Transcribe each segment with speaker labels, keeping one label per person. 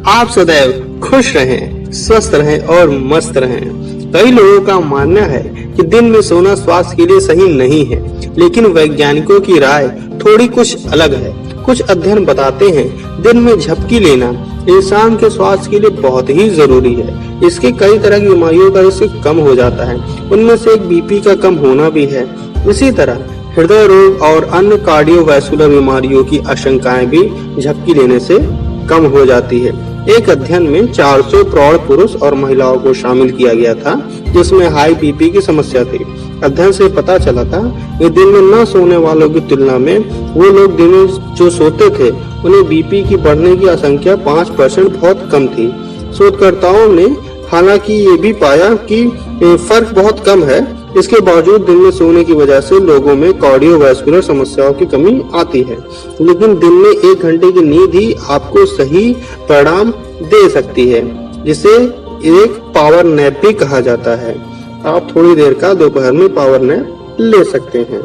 Speaker 1: आप सदैव खुश रहें, स्वस्थ रहें और मस्त रहें। कई लोगों का मानना है कि दिन में सोना स्वास्थ्य के लिए सही नहीं है, लेकिन वैज्ञानिकों की राय थोड़ी कुछ अलग है। कुछ अध्ययन बताते हैं दिन में झपकी लेना इंसान के स्वास्थ्य के लिए बहुत ही जरूरी है। इसके कई तरह की बीमारियों का रिस्क कम हो जाता है, उनमें से एक बीपी का कम होना भी है। इसी तरह हृदय रोग और अन्य कार्डियोवैस्कुलर बीमारियों की आशंकाएं भी झपकी लेने से कम हो जाती है। एक अध्ययन में 400 प्रौढ़ पुरुष और महिलाओं को शामिल किया गया था जिसमें हाई बीपी की समस्या थी। अध्ययन से पता चला था कि दिन में न सोने वालों की तुलना में वो लोग दिन में जो सोते थे उन्हें बीपी की बढ़ने की आशंका 5% बहुत कम थी। शोधकर्ताओं ने हालांकि ये भी पाया कि फर्क बहुत कम है, इसके बावजूद दिन में सोने की वजह से लोगों में कार्डियोवैस्कुलर समस्याओं की कमी आती है। लेकिन दिन में 1 घंटे की नींद ही आपको सही परिणाम दे सकती है, जिसे एक पावर नैप भी कहा जाता है। आप थोड़ी देर का दोपहर में पावर नैप ले सकते हैं।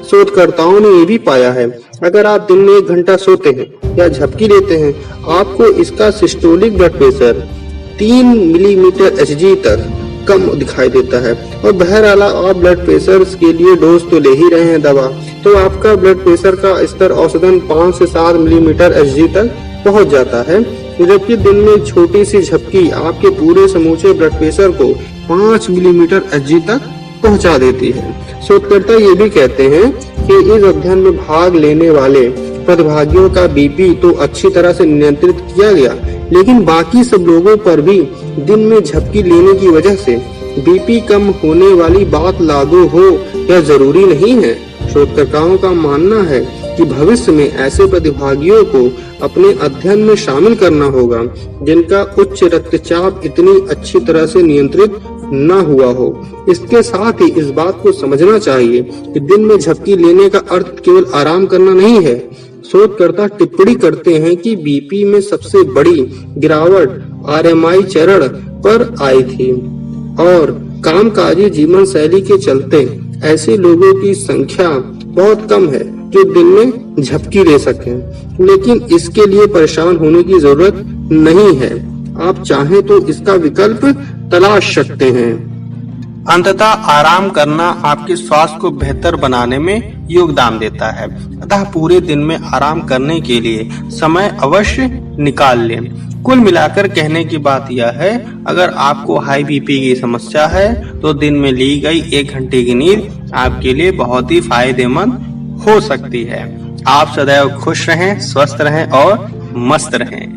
Speaker 1: शोधकर्ताओं ने ये भी पाया है अगर आप दिन में 1 घंटा सोते हैं या झपकी लेते हैं, आपको इसका systolic blood pressure 3 millimetre Hg तक कम दिखाई देता है। और बहरहाल आप ब्लड प्रेशर के लिए डोज तो ले ही रहे हैं दवा, तो आपका ब्लड प्रेशर का स्तर औसतन 5 से 7 मिलीमीटर Hg तक पहुंच जाता है, जबकि दिन में छोटी सी झपकी आपके पूरे समूचे ब्लड प्रेशर को 5 मिलीमीटर Hg तक पहुंचा देती है। शोधकर्ता ये भी कहते हैं कि इस अध्ययन में भाग लेने वाले प्रतिभागियों का बीपी तो अच्छी तरह से नियंत्रित किया गया, लेकिन बाकी सब लोगों पर भी दिन में झपकी लेने की वजह से बीपी कम होने वाली बात लागू हो यह जरूरी नहीं है। शोधकर्ताओं का मानना है कि भविष्य में ऐसे प्रतिभागियों को अपने अध्ययन में शामिल करना होगा जिनका उच्च रक्तचाप इतनी अच्छी तरह से नियंत्रित न हुआ हो। इसके साथ ही इस बात को समझना चाहिए कि दिन में झपकी लेने का अर्थ केवल आराम करना नहीं है। शोधकर्ता टिप्पणी करते हैं कि बीपी में सबसे बड़ी गिरावट RMI चरण पर आई थी और कामकाजी जीवन शैली के चलते ऐसे लोगों की संख्या बहुत कम है जो दिन में झपकी ले सकें, लेकिन इसके लिए परेशान होने की जरूरत नहीं है। आप चाहें तो इसका विकल्प तलाश सकते हैं। अंततः आराम करना आपके स्वास्थ्य को बेहतर बनाने में योगदान देता है, अतः पूरे दिन में आराम करने के लिए समय अवश्य निकाल लें। कुल मिलाकर कहने की बात यह है, अगर आपको हाई बीपी की समस्या है तो दिन में ली गई 1 घंटे की नींद आपके लिए बहुत ही फायदेमंद हो सकती है। आप सदैव खुश रहें, स्वस्थ रहें और मस्त रहें।